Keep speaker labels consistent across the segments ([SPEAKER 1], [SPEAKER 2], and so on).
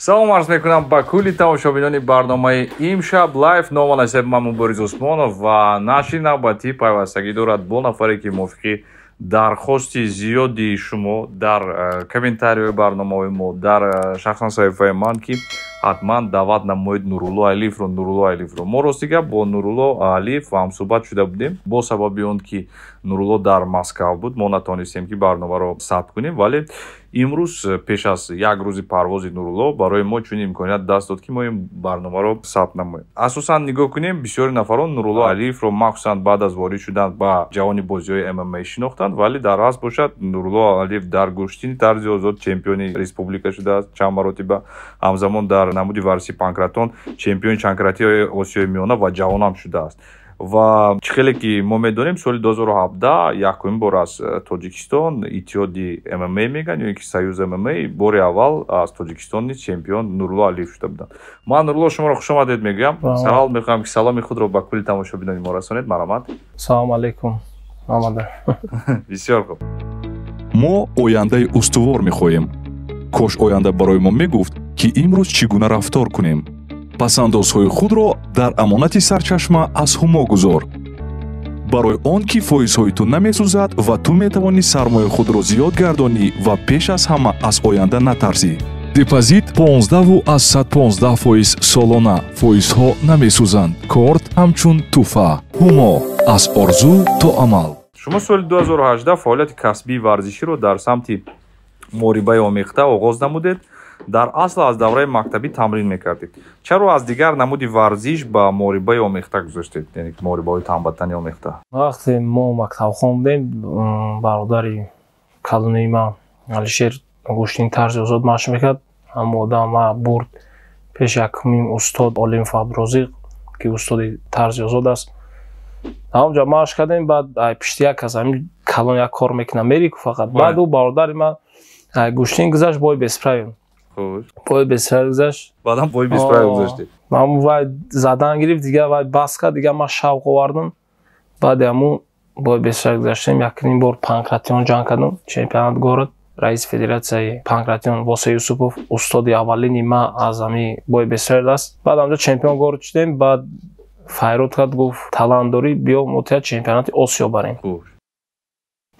[SPEAKER 1] салом арз мекунам ба кулли тамошобинони барномаи имшаб лайв. Номан ҳасаб ман Муборриз Усмонов ва нашри навбатӣ пайвастагӣ дорад бо нафаре ки мувофиқи дархости зиёди шумо дар комментариҳои барномаҳои мо дар шахсан саҳифаи ман ки ҳатман даъват намоед Нурулло Алиевро. Мо ростига бо Нурулло Алиев ҳамсуҳбат шуда будем. Бо сабаби он ки Нурулло дар Москав буд, мо натонистем ки барномаро сабт кунем, вале имрӯз пеш аз як рӯзи парвози Нурулло барои мо чунин имконият даст дод ки мо ин барномаро сабт намоем. Асосан нигоҳ кунем, бисёри нафарон Нурулло Алиевро махсусан баъд аз ворид шудан ба ҷаҳони бозиҳои ММА шинохтанд, вале дар асл бошад Нурулло Алиев дар гӯштини тарзи озод чемпиони республика шудааст чанд маротиба, ҳамзамон дар намуди варзиши панкратон чемпиони чанкратии Осиёи Миёна ва ҷаҳон ҳам шудааст. ва чӣ хеле ки мо медонем соли 2017 якумин бор аз Тоҷикистон иттиҳоди ММА мегӯянд ё ки Союзи ММА бори аввал аз Тоҷикистон низ чемпион Нурулло Алиев шуда буданд. Ман Нурулло шуморо хушомадед мегӯям. Савол мехоҳам ки саломи худро ба кулли тамошобинони мо расонед. Марҳамат.
[SPEAKER 2] Салом алейкум. Омада.
[SPEAKER 1] Бисёр хуб.
[SPEAKER 3] мо ояндаи устувор мехоҳем. кош оянда барои мо мегуфт ки имрӯз чӣ гуна рафтор кунем. пасандозҳои худро дар амонати сарчашма аз ҳумо гузор. барои он ки фоизҳои ту намесӯзад ва ту метавонӣ сармояи худро зиёд гардонӣ ва пеш аз ҳама аз оянда натарсӣ. депозит 15 аз 115% солона. фоизҳо намесӯзанд. корт ҳамчун туҳфа. ҳумо аз орзу то амал.
[SPEAKER 1] шумо соли 2018 фаъолияти касбии варзиширо дар самти муҳорибаи омехта оғоз намудед. дар асл аз давраи мактабӣ тамрин мекардед. чаро аз дигар намуди варзиш ба муҳорибаи омехта гузоштед, яъне муҳорибаҳои тамбаттани омехта?
[SPEAKER 2] вақте мо мактабхон будем, бародари калони ман Алишер гӯштини тарзи озод машқ мекард. ҳамон одам ма бурд пеш якумин устод Олимов Абдурозиқ ки устоди тарзи озод аст. ҳамонҷо машқ кардем. баъд пишти як аз ҳамин калон як кор мекунам мерик фақат. баъд ӯ бародари ман гӯштин гузашт бои бесправин. бои бесправин гузашт.
[SPEAKER 1] баъдам бои бесправин гузаштед.
[SPEAKER 2] ҳамун вай задан гирифт, дигар вай бас кард, дигар ман шавқ овардам. баъди ҳамун бои бесправин гузаштем. якунин бор панкратион ҷанг кардам, чемпионат город. раиси федератсияи панкратион Воса Юсупов устоди аввалини ман аз ҳамин бои бесправин аст. баъд ҳамҷо чемпион город шудем. баъд файрод кард, гуфт талант дорӣ, биё мо чемпионати Осиё барем.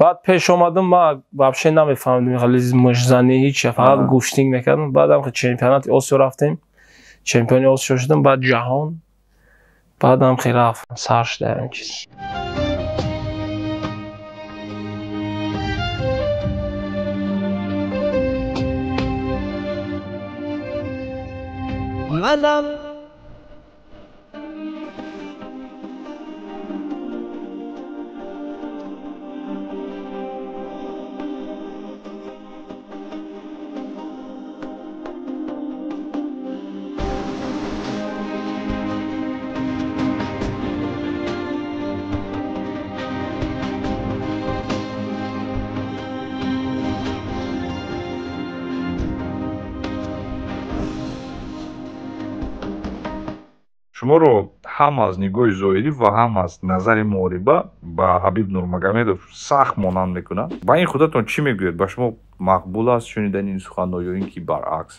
[SPEAKER 2] баъд пеш омадам, ман вообще намефаҳмидам хали мушзанӣ ҳеч, фақат гӯштинг мекардам. баъдам чемпионати Осиё рафтем, чемпиони Осиё шудам, баъд ҷаҳон, баъдам рафт сар шуда ин чиз.
[SPEAKER 1] шуморо ҳам аз нигоҳи зоҳирӣ ва ҳам аз назари муҳориба ба Ҳабиб Нурмагомедов сахт монанд мекунад. ба ин худатон чӣ мегӯед? ба шумо мақбул аст шунидани ин суханҳо ё ин ки баръакс?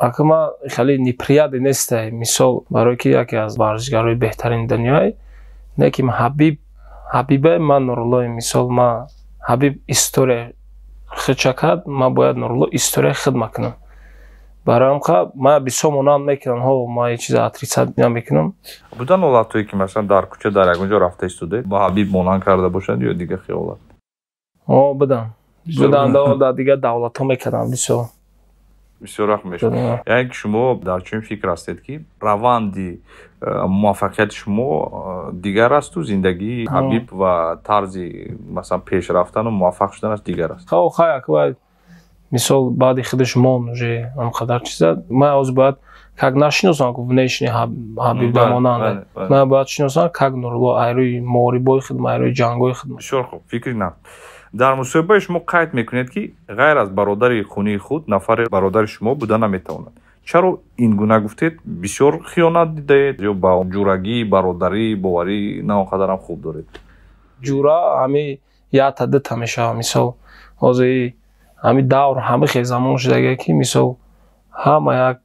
[SPEAKER 2] ака ман хеле неприятне нест. мисол барое ки яке аз варзишгарои беҳтарини дунёи не ки ҳабиба ман Нуруллои мисол ман ҳабиб история хидша кард, ман бояд Нурулло история хидма кунам. бароям ман бисёр монанд мекунам, ман ин чиза отрицат намекунам.
[SPEAKER 1] будан ҳолатҳое ки масалан дар кӯча дар ягонҷо рафта истоде ба ҳабиб монанд карда бошад ё дигар хиёлат?
[SPEAKER 2] будан дар дигар давлатҳо мекардам бисёр
[SPEAKER 1] рахм мешуд. яъне ки шумо дар чунин фикр ҳастед ки раванди муваффақияти шумо дигар асту зиндагии ҳабиб ва тарзи масалан пеш рафтану муваффақ шуданаш дигар аст?
[SPEAKER 2] мисол баъди худаш мон уже анқадар чиза ман ҳозир бояд как нашиносам внешне ҳабиб дамонанд. ман бояд шиносам как Нурулло айрӯи муҳорибаи хидмат, айрӯи ҷангои хидмат.
[SPEAKER 1] бисёр хуб, фикри на. дар мусоҳибаи шумо қайд мекунед ки ғайр аз бародари хунии худ нафаре бародари шумо буда наметавонад. чаро ин гуна гуфтед? бисёр хиёнат дидаед ё ба ҷурагӣ, бародарӣ, боварӣ на он қадарам хуб доред?
[SPEAKER 2] ҷура ҳамин як та дута мешавад. мисол ҳозир ҳамин давр ҳамихе замон шудага ки мисол ҳама як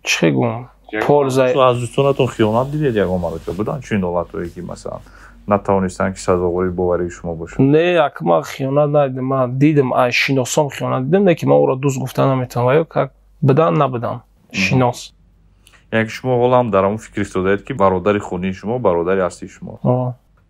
[SPEAKER 2] чӣ гум полза
[SPEAKER 1] аз дӯстонатон хиёнат дидед ягон маротиба будан чунин ҳолатое ки масалан натавонистанд ки сазовори боварии шумо бошад?
[SPEAKER 2] Не, як ман хиёнат надидим. Ман дидим ай шиносом хиёнат дидим, не ки ман ӯро дӯст гуфта наметавонам, ва ё как будан набудан шинос.
[SPEAKER 1] яъне ки шумо ҳолам дар ҳамон фикр истодаед ки бародари хунии шумо бародари аслии шумо.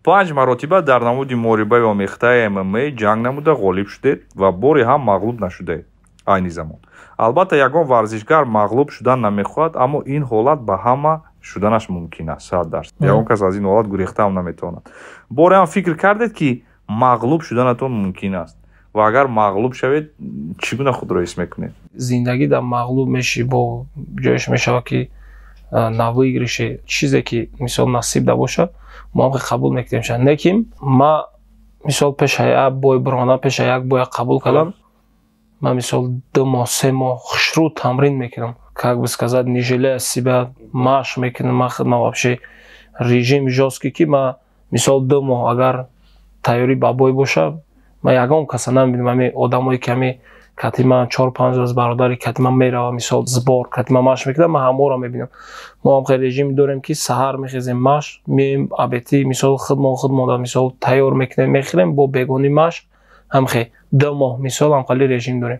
[SPEAKER 1] 5 маротиба дар намуди муорибаи омехтаи ММА ҷанг намуда ғолиб шудед ва бори ҳам мағлуб нашудед айни замон. албатта ягон варзишгар мағлуб шудан намехоҳад, аммо ин ҳолат ба ҳама шуданаш мумкин аст 100%. ягон кас аз ин ҳолат гурехта ҳам наметавонад. боре ҳам фикр кардед ки мағлуб шуданатон мумкин аст ва агар мағлуб шавед чӣ гуна худро ҳис мекунед?
[SPEAKER 2] Зиндагӣ дар мағлуб меши бо ҷояш мешавад ки навыигриши чизе ки мисол насиб дабошад мо ҳам қабул мекунем. Лекин ма мисол пеша як бой бирона пеша як бой қабул кардам, ма мисол 2 моҳ 3 моҳ хушрӯ тамрин мекунам, как бы сказать, не жалея себя, маш мекунам. Ма вообще режим жёсткий ки ма мисол 2 моҳ агар тайёрӣ ба бой боша, ма ягон каса намебинам. ҳамин одамое ки ҳамин катима 4-5 роз бародари катима мерава мисол збор катима маш мекунам, ма ҳаморо мебинам. мо ҳам хел режим дорем ки саҳар мехезем маш меем абети мисол худмон мисол тайёр мекунем мехӯрем бо бегони маш ҳам хел 2 моҳ мисол ҳам хели режим дорем.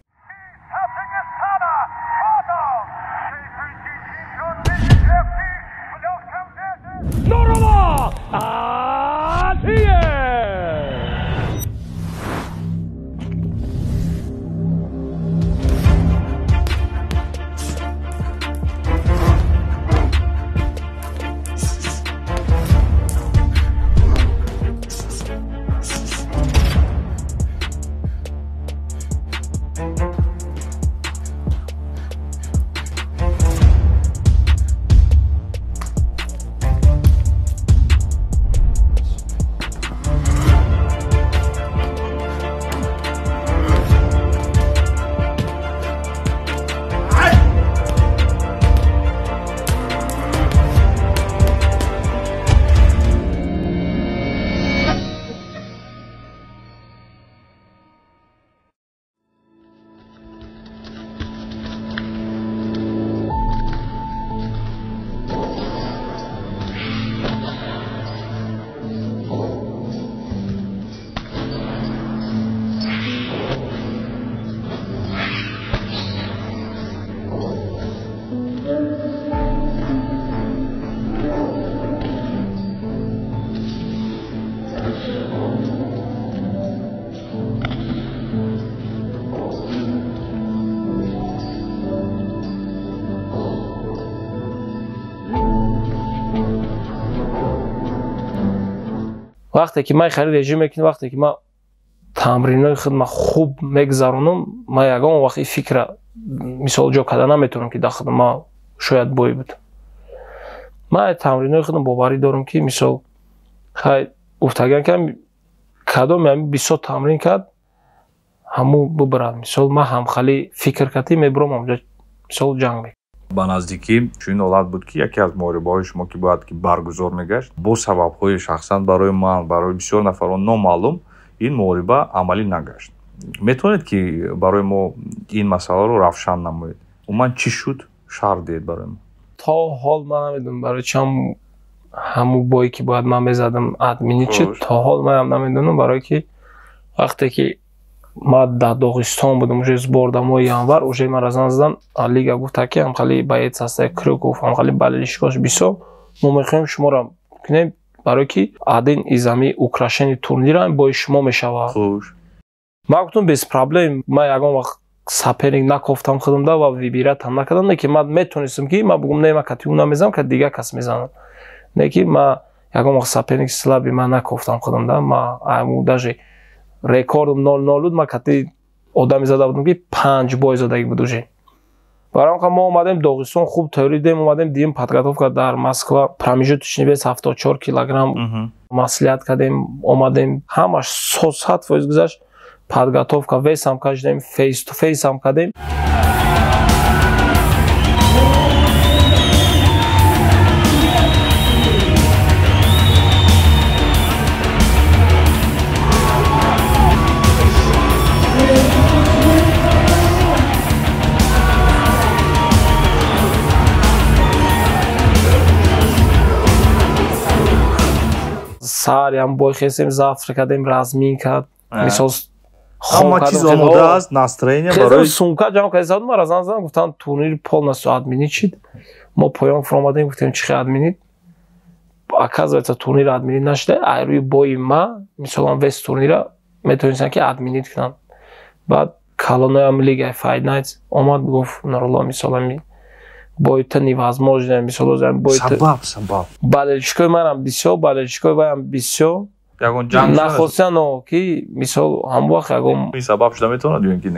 [SPEAKER 2] вақте ки ман хали режим мекунам, вақте ки ман тамринои худам хуб мегзаронам, ман ягон вақт фикра мисол ҷо карда наметавонам ки дар худам ман шояд бой буд. ман тамринои худам боварӣ дорам ки мисол хай уфтаган кам кадом ҳамин бисёр тамрин кард ҳаму бубарад. мисол ман ҳам хали фикр кардӣ мебурам ҳамҷо мисол ҷанг мекунам.
[SPEAKER 1] ба наздикӣ чунин ҳолат буд ки яке аз муорибаҳои шумо ки бояд ки баргузор мегашт бо сабабҳои шахсан барои ман барои бисёр нафарон номаълум ин муориба амалӣ нагашт. метавонед ки барои мо ин масъаларо равшан намоед? умуман чӣ шуд? шарҳ диҳед барои мо.
[SPEAKER 2] то ҳол ман намедонам барои чӣ ҳамун бое ки бояд ман мезадам админи чи, то ҳол ман ҳам намедонам, барое ки вақте ки ман дар Доғистон будам уже збор дар моҳи январ уже мара зан задан лига гуфта ки ҳамхали боец ҳастай Крюков ҳамхали балалишкош бисёр мо мехоҳем шуморо кунем барое ки один из ҳамин украшени турнира бои шумо мешавад. ман гуфтам без проблем, ман ягон вақт саперник накофтам худамда ва вибиратам накардам, не ки ман метонистам ки ман бугум не ман катиу намезанам ки дигар кас мезанад, не ки ман ягон вақт саперник слаби ман накофтам худамда. ман аму даже рекордом 0-0 буд, ман кати одами зада будам ки 5 бой задагӣ буд уже. барои ҳам мо омадем Доғистон хуб тайёрӣ дидем, омадем дидем подготовка дар Москва промежуточный вес 74 килограмм маслиҳат кардем, омадем ҳамаш 100% гузашт. подготовка вес ҳам кардем, фейс ту фейс ҳам кардем. сар ям бой хесем завтра кардем размин кард мисол
[SPEAKER 1] ҳама чиз омода аст настроение барои
[SPEAKER 2] сумка ҷамъ кардем ма разан зан гуфтан турнир полностью админит шид мо поён фромадем гуфтем чӣ хел админит оказывается турнир админит нашуда ай рӯи бои ма мисолан вес турнира метавонистанд ки админит кунанд баъд калоноям лигаи Fight Nights омад гуфт Нурулло мисолан бои то невозможно мисол
[SPEAKER 1] сабаб
[SPEAKER 2] болельщикои манам бисёр болельщикои ваям бисёр
[SPEAKER 1] ягон ҷанг
[SPEAKER 2] нахостяно ки мисол ҳам вақт ягон
[SPEAKER 1] сабаб шуда метавонад ё ки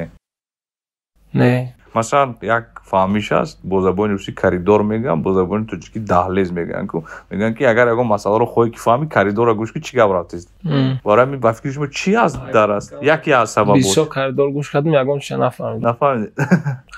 [SPEAKER 2] не
[SPEAKER 1] масалан як фаҳмиш аст бо забони русӣ коридор мегӯям бо забони тоҷикӣ даҳлез мегӯям ку мегӯям ки агар ягон масъаларо хоҳӣ ки фаҳмӣ коридорро гӯш ки чӣ гап рафтаст барои ҳамин ба фикри шумо чӣ аст дар аст яке аз сабаб
[SPEAKER 2] бисёр коридор гӯш кардам ягон чиз нафаҳмидам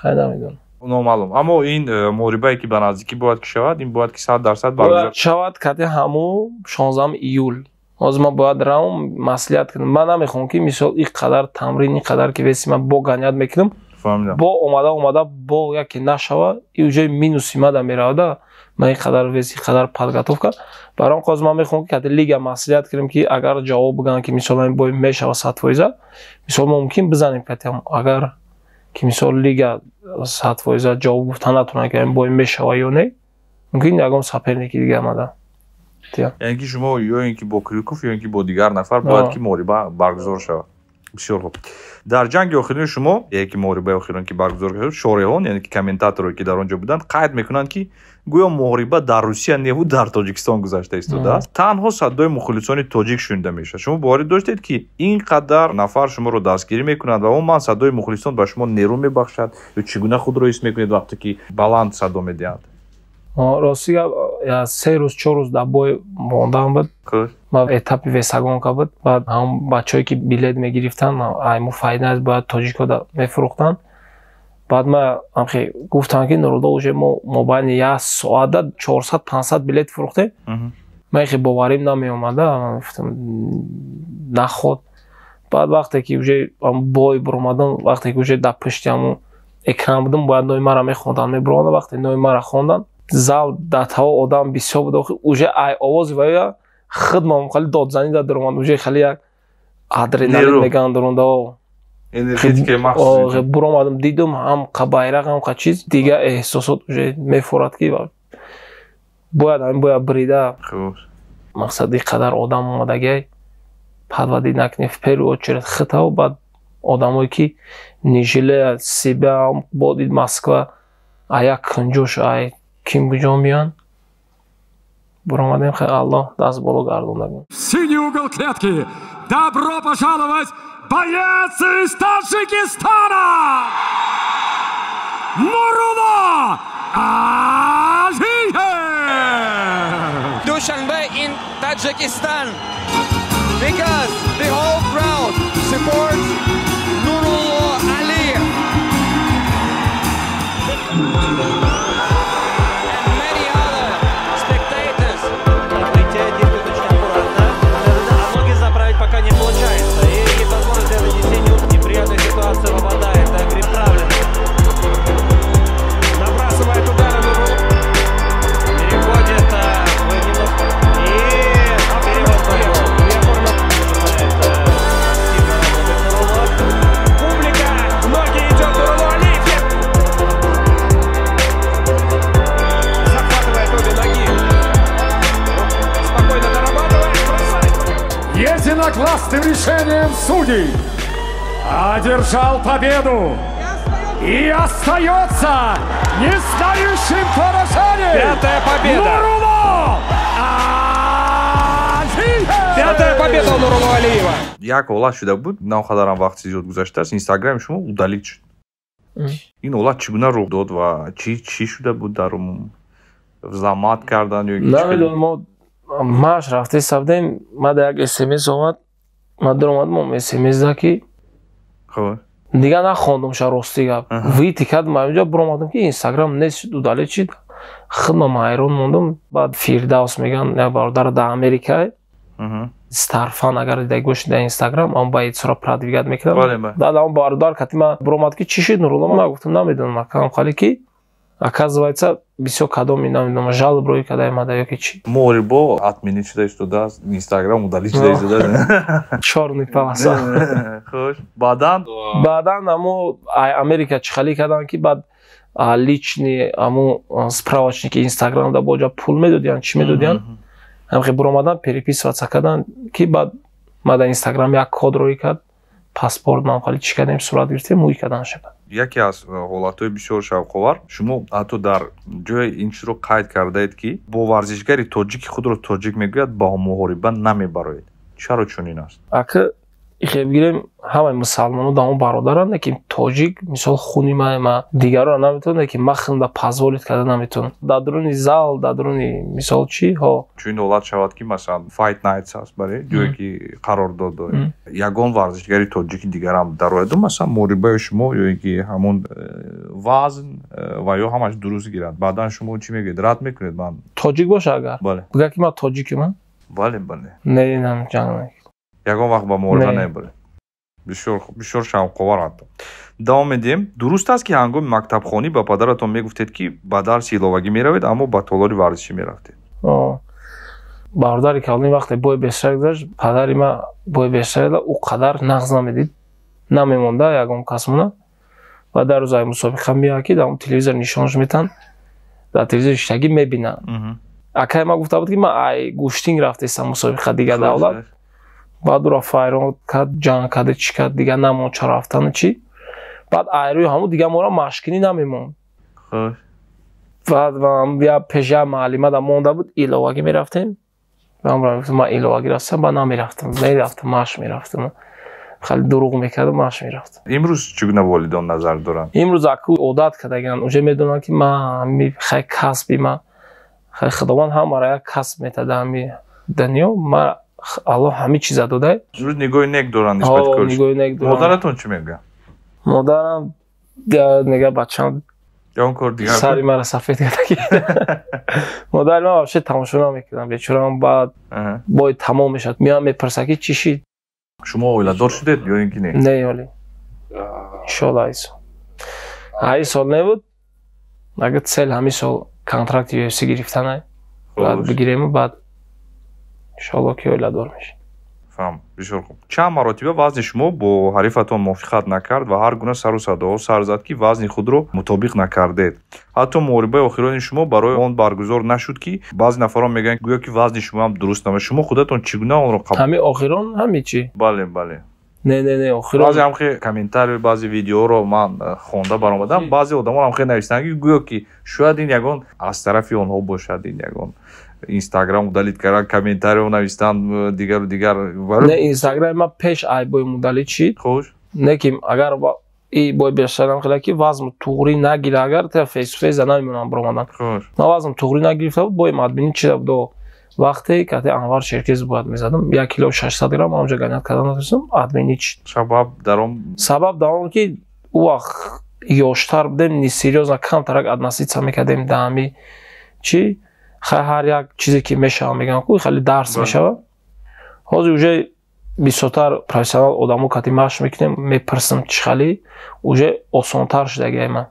[SPEAKER 2] хай намедонам
[SPEAKER 1] номаълум аммо ин муҳорибае ки ба наздикӣ бояд ки шавад ин бояд ки 100% баргузор
[SPEAKER 2] шавад кати ҳамун 16 июл ҳозир ман бояд равм маслиҳат кунам ман намехоҳам ки мисол ин қадар тамрин ин қадар ки веси ман бо ганият мекунам бо омада бо яке нашава и уже минуси мада меравада ман ин қадар вес ин қадар подготовка барои қозир ман мехоҳам ки кати лига маслиҳат кунем ки агар ҷавоб бигӯянд ки мисол ин бой мешава 100% мисол мумкин бизанем катиам агар ки мисол лига 100% ҷавоб гуфта натонад ки ин бой мешава ё не мумкин ягон соперники дига амада
[SPEAKER 1] яъне ки шумо ё ин ки бо Крюков ё ин ки бо дигар нафар бояд ки муҳориба баргузор шавад бисёр хуб дар ҷанги охирини шумо яке муҳорибаи охирин ки баргузор шуд шориҳон яъне ки комментаторе ки дар он ҷо буданд қайд мекунанд ки гӯё муҳориба дар Русия неву дар Тоҷикистон гузашта истодааст танҳо садои мухлисони тоҷик шунида мешавад шумо боварӣ доштед ки ин қадар нафар шуморо дастгирӣ мекунанд ва умуман садои мухлисон ба шумо нерӯ мебахшад ё чӣ гуна худро ҳис мекунед вақте ки баланд садо медиҳанд
[SPEAKER 2] рости гап 3 рӯз 4 рӯз дар бой мондаам буд ман этапи весагонка буд баъд ҳам бачаҳое ки билет мегирифтанд айму файда бояд тоҷико мефурӯхтанд баъд ман ҳамхе гуфтам ки Нурулло уже мо байни як соата 400-500 билет фурӯхтем ман хе боварим намеомада ман гуфтам наход баъд вақте ки уже бой буромадам вақте ки уже дар пушти ҳамун экран будам бояд нои маро мехонданд мебуронанд вақте нои маро хонданд зал дар таво одам бисёр буд уже ай овози вая хидмам хали додзанида дуромад уже хали як адреналин мегандуронда
[SPEAKER 1] энергетикаи махсуси
[SPEAKER 2] буромадам дидум ҳам қабайрақ ҳам қа чиз дигар эҳсосот уже мефурад ки бояд ҳамин бояд брида мақсади қадар одам омадагиай падвади накунем в первую очередь хитав баъд одамое ки нижеле себя бодид Москва а як кунҷош ай ким куҷо меянд буромадем хе Аллоҳ даст боло гардондагум
[SPEAKER 4] синий угол клетки добро пожаловать боец из Таджикистана Нурулло Алиев
[SPEAKER 5] Dushanbe in Tajikistan because the whole crowd supports Nurullo Aliyev and many other spectators. Ноги заправить пока не получается и возможность для нанесения неприятной ситуации выпадает. Гриб правильно. Набрасывает удары Нурулло. Переходит немножко. И перевод полевой. Публика, ноги идет Нурулло Алиев. Захватывает обе ноги. Спокойно дорабатывает, бросает.
[SPEAKER 4] единогласным решением судей одержал победу и остается не знающим поражения.
[SPEAKER 5] Пятая победа.
[SPEAKER 4] Нурулло Алиев.
[SPEAKER 5] Пятая победа у Нурулло Алиева.
[SPEAKER 1] як ҳолат шуда буд навқадарам вақти зиёд гузаштааст инстаграми шумо удалит шуд ин ҳолат чӣ гуна рух дод ва чӣ шуда буд дар замат кардан ё
[SPEAKER 2] намедонам маш рафта савдем мада як смс омад ман дуромадам смсда ки дига нахондум ша рости гап вити кардам ҳаминҷо буромадам ки инстаграм нест удалит шид хидмам ҳайрон мондум баъд Фирдавс меган як бародар дар Америка старфан агар дида гӯшида инстаграм он ба итсора продвигат мекардам баъд он бародар кати ман буромад ки чӣ шид Нурулло ман гуфтам намедонам акам хали ки оказывается бисёр кадоми намедонам жалобрӯи кадай мада ёки чӣ.
[SPEAKER 1] Морибо админи чида истодааст, Инстаграм удалӣ чида истодааст.
[SPEAKER 2] Чорни паса.
[SPEAKER 1] Хуш. Баъдан
[SPEAKER 2] амо Америка чихалӣ карданд ки баъд лични амо справочники Инстаграмда боҷа пул медодиянд, чӣ медодиянд? ҳамхе буромадан переписываться карданд ки баъд мада Инстаграм як кодрои кард, паспорт манқали чӣ кардем, сурат гирифтем, муй кардан шуда.
[SPEAKER 1] яке аз ҳолатҳои бисёр шавқовар, шумо ҳатто дар ҷои ин чизро қайд кардаед ки бо варзишгари тоҷики худро тоҷик мегӯяд ба муҳориба намебароед. Чаро чунин аст?
[SPEAKER 2] Ака ихе бигирем ҳамаи мусалмоно дамо бародаранд, лекин тоҷик мисол хуни ма дигарро наметавонад, лекин ма хунда позволит карда наметавонам. Дар дуруни зал, дар дуруни мисол чӣ ҳо
[SPEAKER 1] чун ҳолат шавад ки масалан fight nights аст барои ҷое ки қарордод доред. Ягон варзишгари тоҷики дигарам дарояду масалан муҳорибаи шумо ё ки ҳамон вазн ва ё ҳамаш дуруст гирад. Баъдан шумо чӣ мегӯед? Рад мекунед? Ман
[SPEAKER 2] тоҷик боша агар?
[SPEAKER 1] Бале.
[SPEAKER 2] Бигӯяд ки ман тоҷикам?
[SPEAKER 1] Бале, бале.
[SPEAKER 2] Не, ҷанг.
[SPEAKER 1] Ягон вақт ба муҳориба небуред. бисёр шавқовар ҳатто. Давом медиҳем. Дуруст аст ки ҳангоми мактабхонӣ ба падаратон мегуфтед ки ба дарси иловагӣ меравед, аммо ба толори варзишӣ мерафтед?
[SPEAKER 2] бародари калони вақте бой бештар гузашт, падари ма бой бештар ӯ қадар нағз намедид, намемонда ягон кас мона. ва дар рӯзаи мусобиқа меяд ки дар телевизор нишонш метан, дар телевизори иштагӣ мебинад. Акай ма гуфта буд ки ман ай гӯштинг рафтестам мусобиқа дигар давлат. баъд ӯро файрон кард, ҷанг кард, чӣ кард, дигар намон ча рафтану чӣ. баъд айрӯи ҳамун дигар моро машкинӣ намемонд. баъд я пеши як маълима монда буд, иловагӣ мерафтем. ман иловагӣ рафтам, ба намерафтам, маш мерафтам. хали дурӯғ мекардам, маш мерафтам.
[SPEAKER 1] Имрӯз чӣ гуна волидон назар доранд?
[SPEAKER 2] имрӯз аку одат кардаганд, уже медонанд ки ман хай касби ма хай худованд ҳамаро як касб метада ҳами дунё. ма алло ҳамин чиза додай.
[SPEAKER 1] Имрӯз нигоҳи нек доранд нисбати кор.
[SPEAKER 2] Нигоҳи нек доранд.
[SPEAKER 1] Модаратон чӣ мегӯяд?
[SPEAKER 2] модарам мегӯяд бачаам
[SPEAKER 1] ягон кор дигар
[SPEAKER 2] сари маро сафед карда ки модари ман вообще тамошо намекардам. бечораам баъд бои тамом мешад. меам мепарсад ки чӣ шид?
[SPEAKER 1] шумо оиладор шудед ё ин ки не?
[SPEAKER 2] Не ёли. иншоалло ай сол небуд. агар цел ҳамин сол контракти UFC гирифтан баъд бигирем, баъд иншоалло ки оиладор мешем.
[SPEAKER 1] фаҳм. бисёр хуб. чанд маротиба вазни шумо бо ҳарифатон мувофиқат накард ва ҳар гуна сару садоҳо сар зад ки вазни худро мутобиқ накардед? ҳатто муҳорибаи охирони шумо барои он баргузор нашуд ки баъзе нафарон мегӯянд гӯё ки вазни шумоам дуруст намешад. шумо худатон чӣ гуна онро қабул?
[SPEAKER 2] ҳамин охирон ҳамин чӣ?
[SPEAKER 1] бале, бале.
[SPEAKER 2] Не охирон
[SPEAKER 1] баъзе ҳамхе комментарии баъзе видеоро ман хонда баромадам. баъзе одамон ҳамхе нависанд ки гӯё ки шояд ин ягон аз тарафи онҳо бошад, ин ягон Инстаграм удалит кардан, комментарио навистанд дигару дигар.
[SPEAKER 2] Не, Инстаграм ма пеш ай бой мудалит шид.
[SPEAKER 1] Хуш.
[SPEAKER 2] Неким агар и бой бештарам хела ки вазм туғри нагира, агар та фейс ту фейс намемонам баромадан.
[SPEAKER 1] Хуш.
[SPEAKER 2] ма вазм туғри нагирифта буд, бой админи чида буд. вақте кати Анвар Черкез бояд мезадам 1 кило 600 грамм онҷа ганят кардан натонистам. админи чид.
[SPEAKER 1] Сабаб даром
[SPEAKER 2] ки ӯ вақт ёштар будем, не серьёзно камтарак относиться мекардем дами чи ҳар як чизе ки мешава мегам ку хали дарс мешава. ҳозир уже бисёртар профессионал одамо кати машқ мекунем, мепарсам чӣ хали уже осонтар шудагиам ман.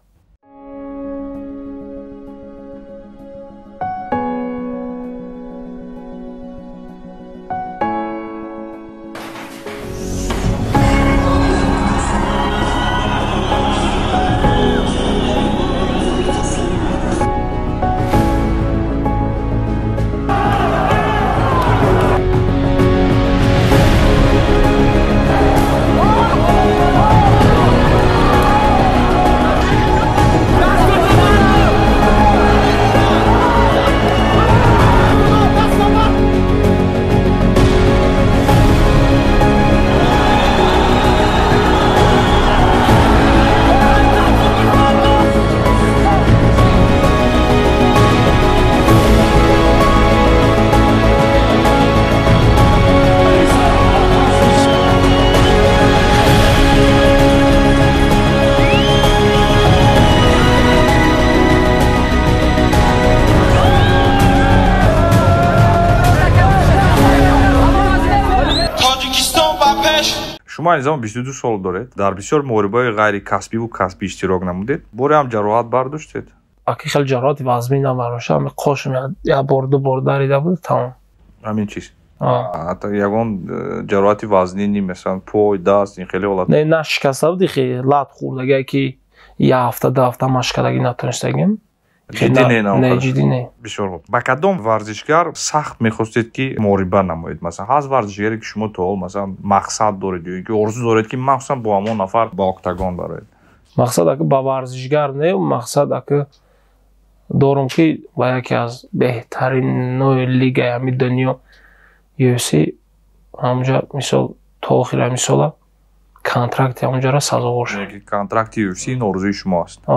[SPEAKER 1] шумо низами 22 сол доред. Дар бисёр муҳорибаҳои ғайри касбиву касбӣ иштирок намудед. боре ҳам ҷароҳат бардоштед?
[SPEAKER 2] اگه خیلی جرات وزنی نباشه همه قاشم یا دو بار دریده بود تمام
[SPEAKER 1] همین چیز حتی یگان جراحت وزنی مثلا پای دست این خیلی حالت
[SPEAKER 2] نه شکسته بود خیلی لات خوردگی که یه هفته 2 هفته مشکلگی نتونستگیم
[SPEAKER 1] جدی
[SPEAKER 2] نه جدی نه
[SPEAKER 1] بسیار خوب با کدام ورزشگر سخت میخواستید که موریبه نمایید مثلا هست ورزشگری که شما تو مثلا مقصد دارید یا که آرزو دارید که مخصوصا با همون نفر با اکتاگون برید
[SPEAKER 2] مقصد که با ورزشگر نه مقصد که دارم که با یکی از بهترین نوع لیگ همی دنیا UFC همونجا مثال تا آخر همی ساله کنترکت همونجا را سازگار شد
[SPEAKER 1] کنترکت UFC این آرزوی شما است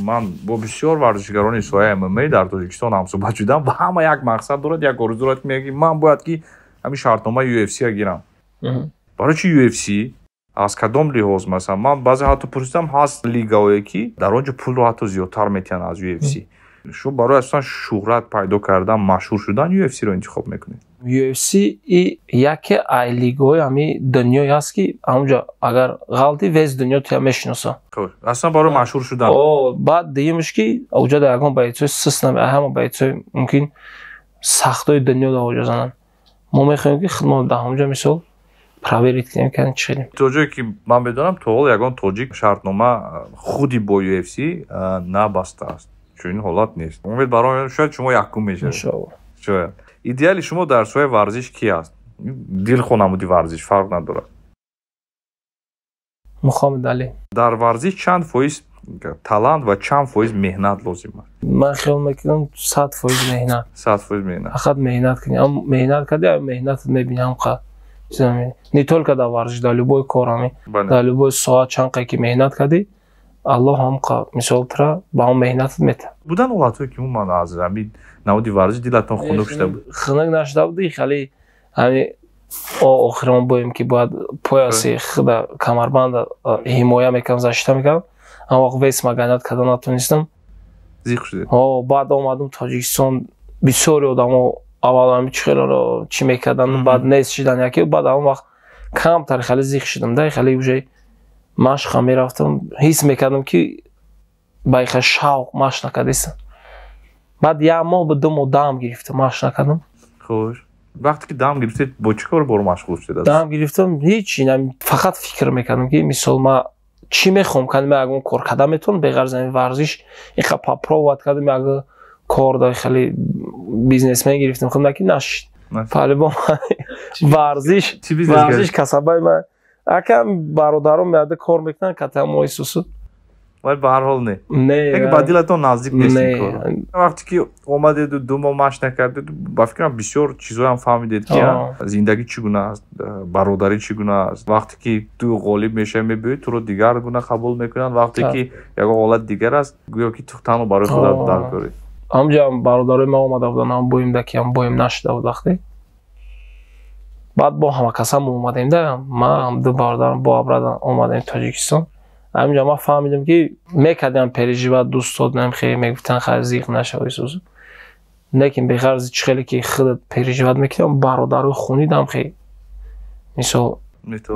[SPEAKER 1] من با بسیار ورزشگران سایه MMA در تاجیکستان هم صحبت شدم و همه یک مقصد دارد یک آرزو دارد که میگه من باید که همین شرطنامه UFC را گیرم برای چی UFC از کدام لحاظ مثلا من بعضی حتی پرسیدم هست لیگایی که در آنجا پول رو حتی زیادتر میتن از UFC شما برای اصلا شهرت پیدا کردن مشهور شدن UFC رو انتخاب میکنید
[SPEAKER 2] UFC یکی ای لیگای همی دنیای هست که همونجا اگر غلطی ویز دنیا تو میشناسه
[SPEAKER 1] اصلا برای مشهور شدن
[SPEAKER 2] بعد دیگه‌مش که اونجا در اگه باید سیستم هم باید ممکن سختای دنیا در اونجا زنن ما میخوایم که خدمت در همونجا مثال پراورید کنیم که چیزی
[SPEAKER 1] تو جایی که من بدونم تو حال یگان تاجیک شرطنامه خودی با UFC نبسته است چون این حالت نیست امید برای شاید شما یکم میشه شاید ایدئالی شما در سوی ورزش کی است دل خونمودی ورزش فرق نداره
[SPEAKER 2] محمد علی
[SPEAKER 1] در ورزش چند فایز талант و چند فایز مهنت لازم است
[SPEAKER 2] من خیال میکنم 100% مهنت
[SPEAKER 1] 100% مهنت
[SPEAKER 2] فقط مهنت کنیم مهنت کردی مهنت میبینم که زمین не только در ورزش در любой کارمی در любой ساعت چند که مهنت کردی الله هم مثال ترا با هم مهنت میته
[SPEAKER 1] بودن حالتایی که من از همین نودی ورزش دیلتون خنک شده بود
[SPEAKER 2] خنک نشده بود خیلی همین آخرام بایم که باید پایاسی خدا کمربند حمایه میکنم زشته میکنم اما وقت ویس مگنت کده نتونستم
[SPEAKER 1] زیخ شده
[SPEAKER 2] بعد آمدم تاجیکستان بسیاری آدم اول همی چی میکردن بعد نیست شدن یکی بعد اون وقت کمتر خیلی زیخ شدم ده خیلی اوجه مشق هم میرفتم حس میکردم که باید شوق مشق نکردیستم بعد یه ماه به 2 ماه دم گرفتم مشق نکردم
[SPEAKER 1] خوش وقتی که دم گرفتید با چی کار برو مشغول شده
[SPEAKER 2] دم گرفتم هیچی نه فقط فکر میکردم که مثال ما چی میخوام کنم اگه کار کردم میتونم به غرض این ورزش این خب پرووات کردم اگه کار دای خیلی بیزنسمن گرفتم خب نکی نشد ولی با ورزش کسبای من اکم برادرم میاد کار میکنن کتا مویسوسو
[SPEAKER 1] ولی به هر حال نه اگه با دلتون نزدیک نیست کار وقتی که اومدید 2 ماه مشق نکردید با فکرم بسیار چیزا هم فهمیدید که زندگی چگونه است برادری چگونه است وقتی که تو غالب میشه میبینید تو رو دیگر گونه قبول میکنن وقتی که یک حالت دیگر است گویا که تو تنها برای خودت درک کنید
[SPEAKER 2] همجا برادرای ما اومده بودن هم بایم دکی هم بایم نشده بود وقتی بعد با همه کسام اومدیم ده ما هم 2 برادرم با برادرم اومدیم تاجیکستان همینجا ما فهمیدیم که میکردیم پریجی و دوست دادم خیلی میگفتن خیلی زیق نشه سوزو لیکن به غرض چخیلی که خودت پریجی ود میکردم برادرای خونیدم خیلی مثلا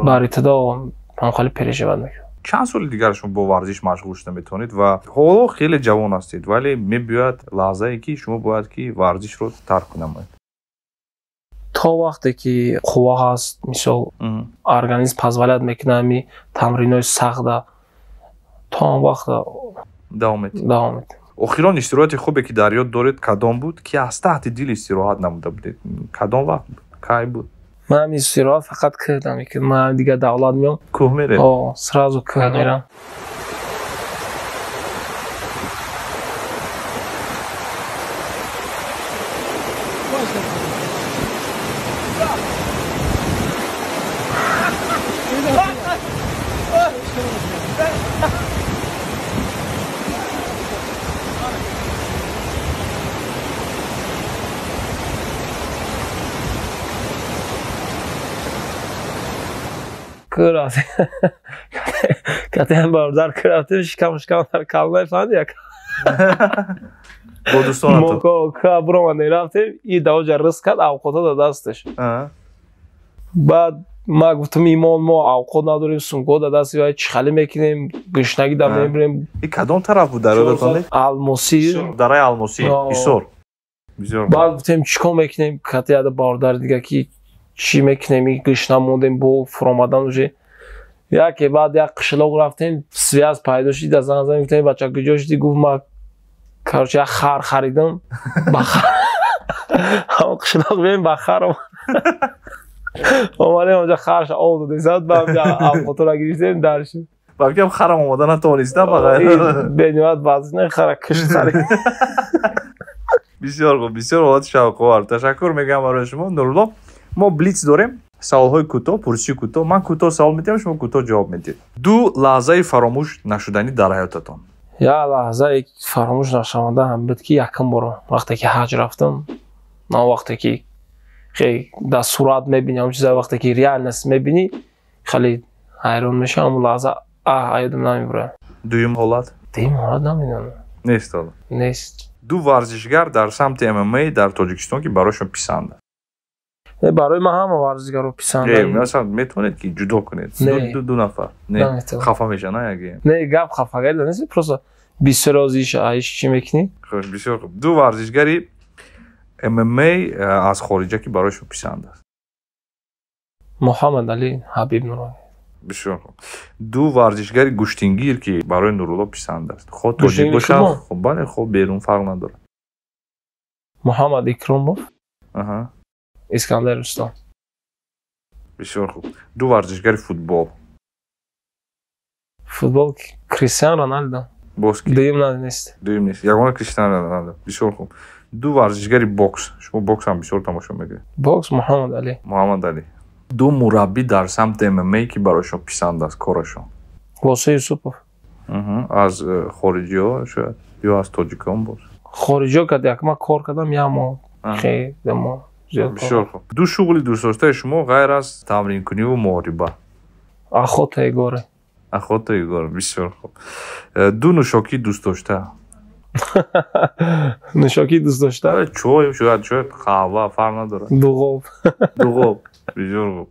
[SPEAKER 2] بر ابتدا هم خیلی پریجی ود میکردم
[SPEAKER 1] چند سال دیگر شما با ورزش مشغول شده میتونید و حالا خیلی جوان هستید ولی میباید لحظه ای که شما باید که ورزش رو ترک کنید
[SPEAKER 2] تا وقتی که قوا هست مثلا ارگانیسم پذولیت میکنه می تمرینای سخت تا اون وقت
[SPEAKER 1] دوام میده اخیراً استراحت خوبی که در یاد دارید کدام بود که از تحت دل استراحت نموده بودید کدام وقت کی بود
[SPEAKER 2] من استراحت فقط کردم که من دیگه دولت میام
[SPEAKER 1] کوه میره
[SPEAKER 2] سرازو کوه میرم کرد کاتیم باردار کردیش کمش در کالای فاندی
[SPEAKER 1] با دوستان تو
[SPEAKER 2] موقع کابرو من رفتیم این دوجا رس کرد اوقات داد دستش بعد ما گفتم ایمان ما اوقات نداریم سونگو در دستی و چخالی میکنیم گشنگی در میبریم.
[SPEAKER 1] این کدام طرف بود در دادتان؟
[SPEAKER 2] الماسی.
[SPEAKER 1] درای الماسی. بسیار. بسیار.
[SPEAKER 2] بعد گفتیم چیکار میکنیم کتی یاد باردار دیگه کی چی میکنیم گشنه موندیم با فرامدن وجه. یکی بعد یک قشلاق رفتیم سویاز پیدا شد از زن گفتیم بچه کجاش دی گفت ما کارچه یک خر خریدم بخر هم قشلاق بیم بخر اومدیم اونجا خرش آب داده زد با هم خطور را گریفتیم درشیم
[SPEAKER 1] بلکه هم خرم اومدن نتوانیستم بخیر
[SPEAKER 2] بینیمت بازی خره کشت خرید
[SPEAKER 1] بسیار خوب بسیار حالت شوق‌آور تشکر میگم برای شما نورالله ما بلیتز داریم سوال‌های کوتاه پرسشی کوتاه من کوتاه سوال می‌کنم شما کوتاه جواب میدید دو لحظه فراموش نشدنی در حیاتتان
[SPEAKER 2] یا لحظه فراموش نشونده هم بود که یکم بار وقتی که حج رفتم نه وقتی که خیلی در صورت میبینی چیزا وقتی که ریال نست میبینی خیلی حیران میشم اون لحظه یادم نمیبره
[SPEAKER 1] دویم حالت
[SPEAKER 2] نمیدونم
[SPEAKER 1] نیست حالا
[SPEAKER 2] نیست
[SPEAKER 1] دو ورزشگر در سمت MMA در تاجیکستان که برایشون پسنده
[SPEAKER 2] برای من هم ورزشگر رو پسنده
[SPEAKER 1] مثلا میتونید که جدا کنید دو نفر نه خفه میشه نه یکی
[SPEAKER 2] نه گپ خفگی نیست پروسا 20 روزیش عیش چی میکنی
[SPEAKER 1] خوش بسیار خوب دو ورزشگری MMA از خارجه که برایشون پسنده است
[SPEAKER 2] محمد علی حبیب نورانی
[SPEAKER 1] بسیار خوب دو ورزشگری گوشتینگیر که برای نورالله پسنده است خود تاجیک باشه خب بله خب بیرون فرق نداره
[SPEAKER 2] محمد اکراموف
[SPEAKER 1] اها
[SPEAKER 2] اسکندر رستم
[SPEAKER 1] بسیار خوب دو ورزشگر فوتبال
[SPEAKER 2] کریستیانو رونالدو
[SPEAKER 1] باسکی
[SPEAKER 2] دویم نیست
[SPEAKER 1] یگانه کریستیانو رونالدو بسیار خوب دو ورزشگری بوکس شما بوکس هم بسیار تماشا میکنید
[SPEAKER 2] بوکس محمد علی
[SPEAKER 1] دو مربی در سمت MMA که برایشون پسند است کارشون
[SPEAKER 2] واسه یوسفوف
[SPEAKER 1] از خارجی ها شاید یا از تاجیکان باشه
[SPEAKER 2] خارجی ها که یک ما کار کردم یا ما خیلی ما
[SPEAKER 1] بسیار خوب دو شغلی دوست داشته شما غیر از تمرین کنی و محاربه
[SPEAKER 2] اخوت ایگوره
[SPEAKER 1] بسیار خوب دو نوشاکی دوست داشته
[SPEAKER 2] نوشاکی دوست داشته
[SPEAKER 1] چای شاید قهوه فرق نداره
[SPEAKER 2] دو
[SPEAKER 1] غاب بسیار خوب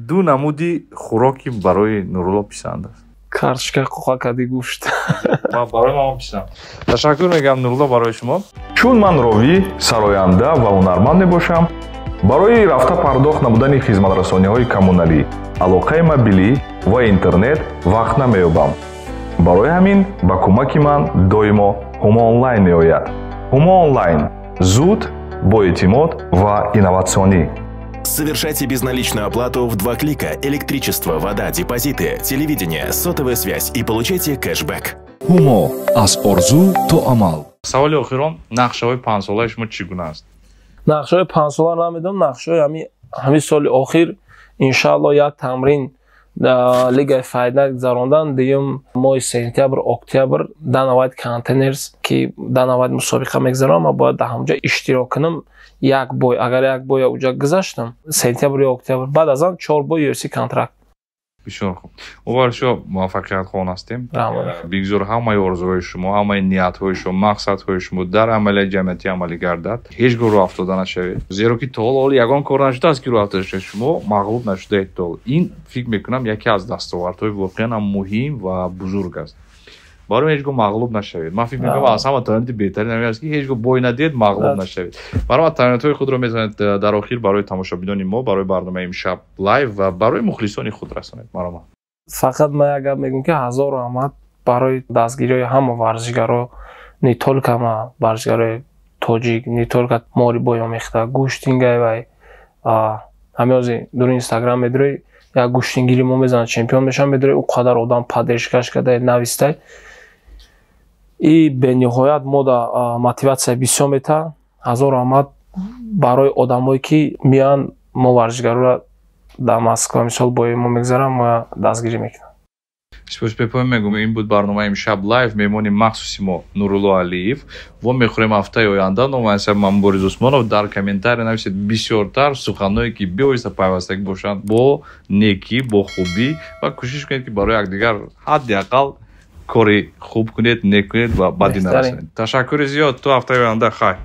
[SPEAKER 1] دو نمودی خوراکی برای نورالله پسند است
[SPEAKER 2] کارشکا قوقادی گوشت
[SPEAKER 1] من برای ما پسند تشکر میگم نورالله برای شما
[SPEAKER 3] чун ман ровӣ сароянда ва ҳунарманд мебошам барои рафта пардохт намудани хизматрасониҳои коммуналӣ алоқаи мобилӣ ва интернет вақт намеёбам барои ҳамин ба кӯмаки ман доимо ҳумо онлайн меояд ҳумо онлайн зуд боэътимод ва инноватсионӣ
[SPEAKER 6] Совершайте безналичную оплату в 2 клика. Электричество, вода, депозиты, телевидение, сотовая связь и получайте кэшбэк.
[SPEAKER 3] ҳумо аз орзу то амал.
[SPEAKER 1] саволи охирон нақшаҳои 5 солаи шумо чӣ гуна аст?
[SPEAKER 2] нақшаҳои 5 сола намедонам нақшаҳои ҳамин соли охир иншаалло як тамрин лигаи файда гузарондан дуюм моҳи сентябр октябр данавайт контейнерс ки данавайт мусобиқа мегузаронам ва бояд дар ҳамҷо иштирок кунам як бой агар як бой уҷа гузаштам сентябр ё октябр баъд аз он 4 бой UFC контракт
[SPEAKER 1] бисёр хуб овар шумо муваффақиятхон ҳастем бигзор ҳамаи орзуҳои шумо ҳамаи ниятҳои шумо мақсадҳои шумо дар амалияти ҷамъиятӣ амалӣ гардад ҳеҷ гоҳ роҳ афтода нашавед зеро ки то ҳол ягон кор нашудааст ки роҳ афтода шавед шумо мағлуб нашудаед то ҳол ин фикр мекунам яке аз дастовардҳои воқеан муҳим ва бузург аст барои ҳеҷ гоҳ мағлуб нашавед ман фикр мекунам аз ҳама таланти беҳтарин ҳамин аст ки ҳеҷ гоҳ бой надиҳед мағлуб нашавед барои талантҳои худро метавонед дар охир барои тамошобинони мо барои барномаи имшаб лайв ва барои мухлисони худ расонед марҳамат
[SPEAKER 2] фақат ман як гап мегӯям ки ҳазору раҳмат барои дастгирии ҳама варзишгаро не толика ма варзишгарои тоҷик не толика морибои омехта гӯштингай вай ҳамин ҳози дури инстаграм медури як гӯштингири мо мезанад чемпион мешавад медури ӯ қадар одам падешкаш карда навистай и бениҳоят мо да мотиватсия бисёр мета ҳазору раҳмат барои одамое ки меян мо варзишгароро дар Москва мисол бо мо мегзарам мо дастгирӣ мекунам
[SPEAKER 1] спасибо мегӯям ин буд барномаи имшаб лайв меҳмони махсуси мо Нурулло Алиев ва мехӯрем ҳафтаи оянда номаи ҳасаби ман Борис Усмонов дар комментария нависед бисёртар суханҳое ки бевосита пайвастагӣ бошанд бо некӣ бо хубӣ ва кӯшиш кунед ки барои якдигар ҳадди ақал кори хуб кунед нек кунед ва бадӣ нарасонед ташаккури зиёд то ҳафтаи оянда хайр